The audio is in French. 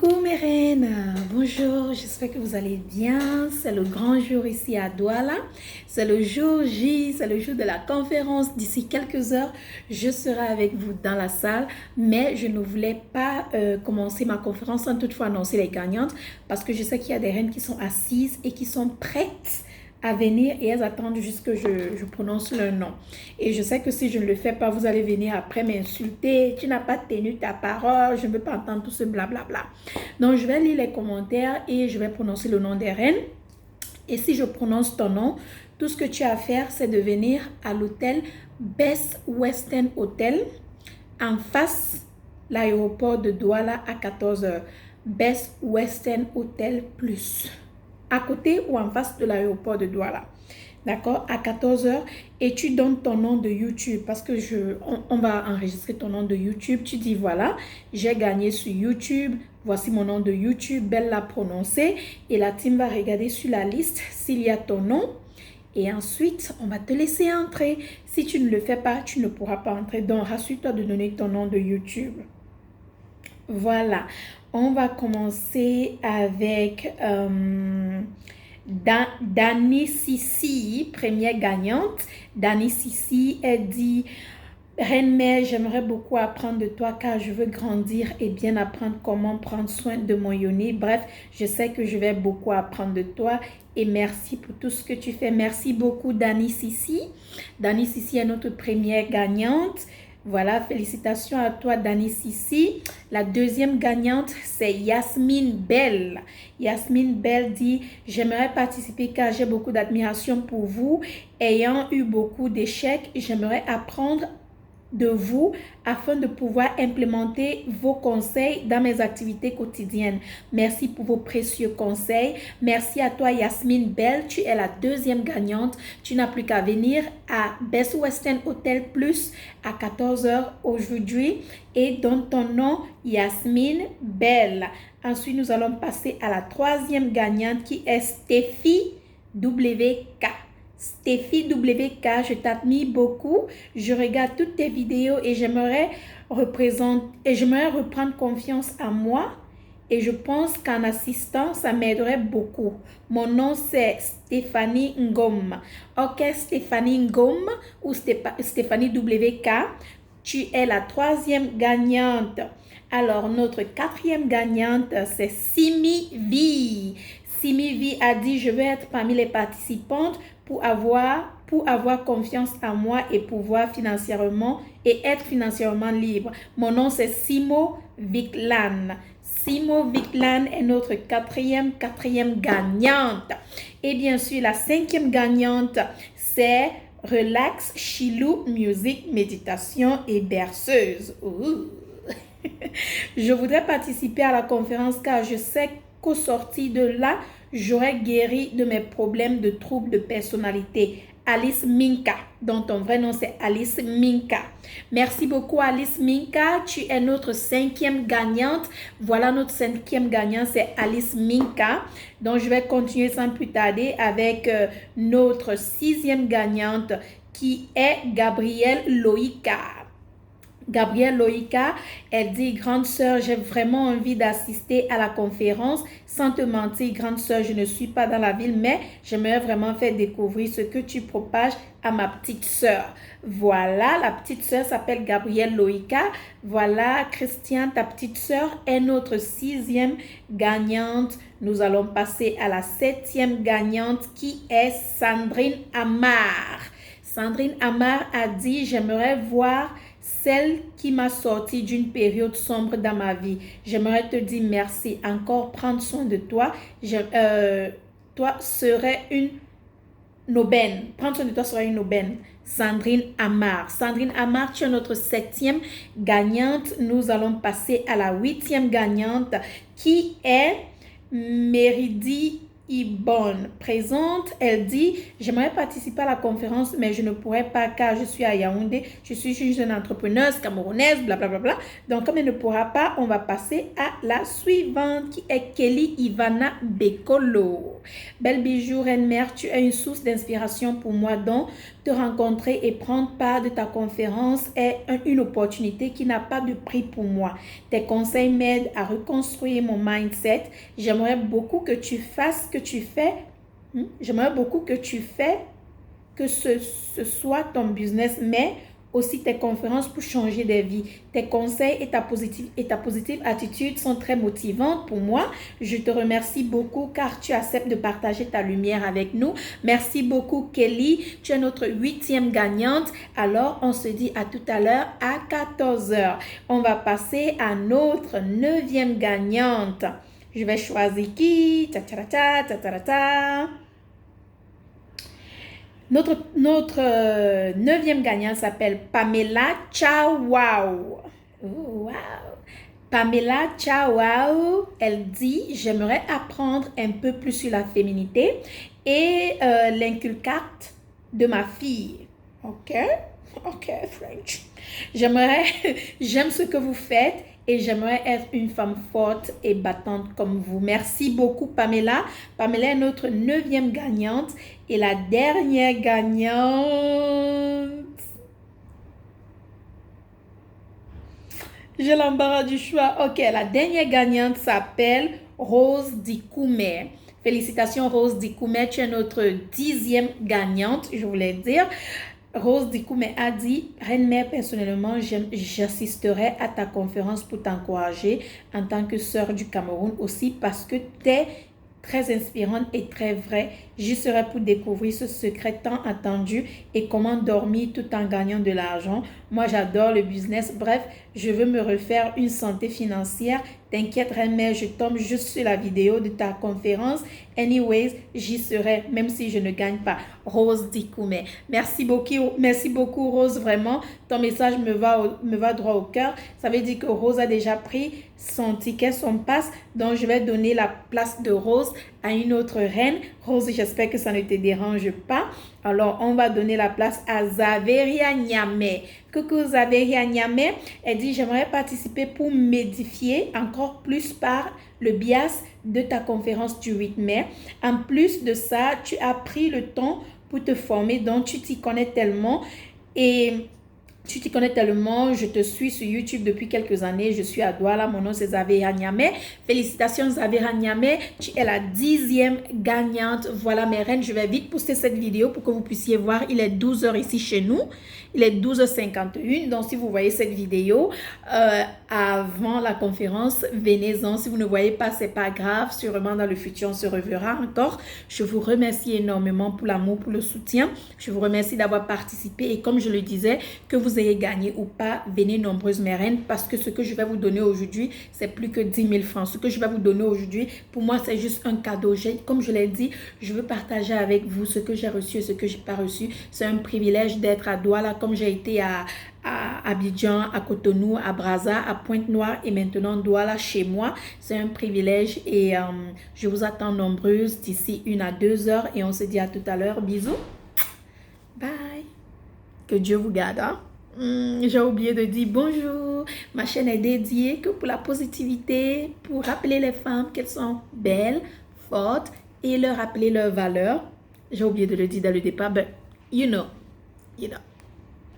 Coucou mes reines, bonjour, j'espère que vous allez bien. C'est le grand jour ici à Douala, c'est le jour J, c'est le jour de la conférence. D'ici quelques heures, je serai avec vous dans la salle, mais je ne voulais pas commencer ma conférence sans toutefois annoncer les gagnantes parce que je sais qu'il y a des reines qui sont assises et qui sont prêtes à venir et elles attendent juste que je prononce leur nom. Et je sais que si je ne le fais pas, vous allez venir après m'insulter. Tu n'as pas tenu ta parole, je ne veux pas entendre tout ce blablabla. Donc, je vais lire les commentaires et je vais prononcer le nom des reines. Et si je prononce ton nom, tout ce que tu as à faire, c'est de venir à l'hôtel Best Western Hotel en face l'aéroport de Douala à 14h. Best Western Hotel Plus. À côté ou en face de l'aéroport de Douala. D'accord? À 14h. Et tu donnes ton nom de YouTube parce que on va enregistrer ton nom de YouTube. Tu dis voilà, j'ai gagné sur YouTube. Voici mon nom de YouTube. Belle l'a prononcé. Et la team va regarder sur la liste s'il y a ton nom. Et ensuite, on va te laisser entrer. Si tu ne le fais pas, tu ne pourras pas entrer. Donc, rassure-toi de donner ton nom de YouTube. Voilà, on va commencer avec Dani Sissi, première gagnante. Dani Sissi, elle dit « Reine Mère, j'aimerais beaucoup apprendre de toi car je veux grandir et bien apprendre comment prendre soin de mon yoni. Bref, je sais que je vais beaucoup apprendre de toi et merci pour tout ce que tu fais. Merci beaucoup Dani Sissi. Dani Sissi est notre première gagnante. Voilà, félicitations à toi, Dani Sissi. La deuxième gagnante, c'est Yasmine Bell. Yasmine Bell dit « J'aimerais participer car j'ai beaucoup d'admiration pour vous. Ayant eu beaucoup d'échecs, j'aimerais apprendre de vous afin de pouvoir implémenter vos conseils dans mes activités quotidiennes. Merci pour vos précieux conseils. Merci à toi Yasmine Bell. Tu es la deuxième gagnante. Tu n'as plus qu'à venir à Best Western Hotel Plus à 14h aujourd'hui et donne ton nom Yasmine Bell. Ensuite, nous allons passer à la troisième gagnante qui est Stéphie WK. Stéphie WK, je t'admire beaucoup. Je regarde toutes tes vidéos et j'aimerais reprendre confiance en moi. Et je pense qu'en assistant, ça m'aiderait beaucoup. Mon nom, c'est Stéphanie Ngom. Ok, Stéphanie Ngom ou Stéphanie WK, tu es la troisième gagnante. Alors, notre quatrième gagnante, c'est Simi V. Simi V a dit, je veux être parmi les participantes pour avoir confiance en moi et pouvoir financièrement et être financièrement libre. Mon nom, c'est Simo Viklan. Simo Viklan est notre quatrième gagnante. Et bien sûr, la cinquième gagnante, c'est Relax Chilou Music, Méditation et Berceuse. Je voudrais participer à la conférence car je sais qu'au sortir de là, j'aurais guéri de mes problèmes de troubles de personnalité. Alice Minka, dont ton vrai nom c'est Alice Minka. Merci beaucoup Alice Minka, tu es notre cinquième gagnante. Voilà notre cinquième gagnante, c'est Alice Minka. Donc je vais continuer sans plus tarder avec notre sixième gagnante qui est Gabrielle Loïka. Gabrielle Loïka, elle dit « Grande sœur, j'ai vraiment envie d'assister à la conférence. Sans te mentir, grande sœur, je ne suis pas dans la ville, mais j'aimerais vraiment faire découvrir ce que tu propages à ma petite sœur. » Voilà, la petite sœur s'appelle Gabrielle Loïka. Voilà, Christiane, ta petite sœur est notre sixième gagnante. Nous allons passer à la septième gagnante qui est Sandrine Amar. Sandrine Amar a dit « J'aimerais voir celle qui m'a sorti d'une période sombre dans ma vie. J'aimerais te dire merci. Encore prendre soin de toi. Toi serait une aubaine. Prendre soin de toi serait une aubaine. Sandrine Amar. Sandrine Amar, tu es notre septième gagnante. Nous allons passer à la huitième gagnante qui est Méridi Ibonne. Présente, elle dit « J'aimerais participer à la conférence, mais je ne pourrais pas car je suis à Yaoundé. Je suis une jeune entrepreneuse camerounaise, blablabla. Donc, comme elle ne pourra pas, on va passer à la suivante qui est Kelly Ivana Bekolo. Belle bijou, reine mère, tu es une source d'inspiration pour moi. Donc, Te rencontrer et prendre part de ta conférence est une opportunité qui n'a pas de prix pour moi. Tes conseils m'aident à reconstruire mon mindset. J'aimerais beaucoup que tu fasses ce que tu fais. J'aimerais beaucoup que tu fais que ce soit ton business, mais aussi tes conférences pour changer des vies. Tes conseils et ta positive attitude sont très motivantes pour moi. Je te remercie beaucoup car tu acceptes de partager ta lumière avec nous. Merci beaucoup Kelly. Tu es notre 8e gagnante. Alors, on se dit à tout à l'heure à 14h. On va passer à notre 9e gagnante. Je vais choisir qui? Notre 9e gagnant s'appelle Pamela Chawao. Wow. Pamela Chawao, elle dit, j'aimerais apprendre un peu plus sur la féminité et l'inculcate de ma fille. Ok, French. J'aime ce que vous faites et j'aimerais être une femme forte et battante comme vous. Merci beaucoup Pamela. Pamela est notre 9e gagnante et la dernière gagnante. J'ai l'embarras du choix. Ok, la dernière gagnante s'appelle Rose Dikoumé. Félicitations Rose Dikoumé, tu es notre 10e gagnante, je voulais dire. Rose Dikoumé a dit, Reine Mère, personnellement, j'assisterai à ta conférence pour t'encourager en tant que sœur du Cameroun aussi parce que tu es très inspirante et très vraie. J'y serai pour découvrir ce secret tant attendu et comment dormir tout en gagnant de l'argent. Moi, j'adore le business. Bref, je veux me refaire une santé financière. T'inquiète, Reine Mère, je tombe juste sur la vidéo de ta conférence. Anyways, j'y serai, même si je ne gagne pas. Rose Dikoumé. Merci beaucoup, Rose, vraiment. Ton message me va droit au cœur. Ça veut dire que Rose a déjà pris son ticket, son pass. Donc, je vais donner la place de Rose à une autre reine. Rose, j'espère que ça ne te dérange pas. Alors, on va donner la place à Zaveria Niamé. Coucou Zaveria Niamé. Elle dit, j'aimerais participer pour m'édifier encore plus par le biais de ta conférence du 8 mai. En plus de ça, tu as pris le temps pour te former, donc tu t'y connais tellement je te suis sur YouTube depuis quelques années, je suis à Douala, mon nom c'est Zaveria Niamé. Félicitations Zaveria Niamé, tu es la 10e gagnante. Voilà mes reines, je vais vite poster cette vidéo pour que vous puissiez voir, il est 12h ici chez nous, il est 12h51, donc si vous voyez cette vidéo avant la conférence, venez-en. Si vous ne voyez pas, c'est pas grave, sûrement dans le futur on se reverra encore. Je vous remercie énormément pour l'amour, pour le soutien, je vous remercie d'avoir participé et comme je le disais, que vous ayez gagné ou pas, venez nombreuses mes reines parce que ce que je vais vous donner aujourd'hui, c'est plus que 10 000 francs. Ce que je vais vous donner aujourd'hui, pour moi, c'est juste un cadeau. Comme je l'ai dit, je veux partager avec vous ce que j'ai reçu et ce que je n'ai pas reçu. C'est un privilège d'être à Douala comme j'ai été à Abidjan, à Cotonou, à Brazza, à Pointe-Noire et maintenant Douala chez moi. C'est un privilège et je vous attends nombreuses d'ici 1 à 2 heures et on se dit à tout à l'heure. Bisous. Bye. Que Dieu vous garde. Hein? J'ai oublié de dire bonjour. Ma chaîne est dédiée que pour la positivité, pour rappeler les femmes qu'elles sont belles, fortes et leur rappeler leurs valeurs. J'ai oublié de le dire dans le départ, but you know.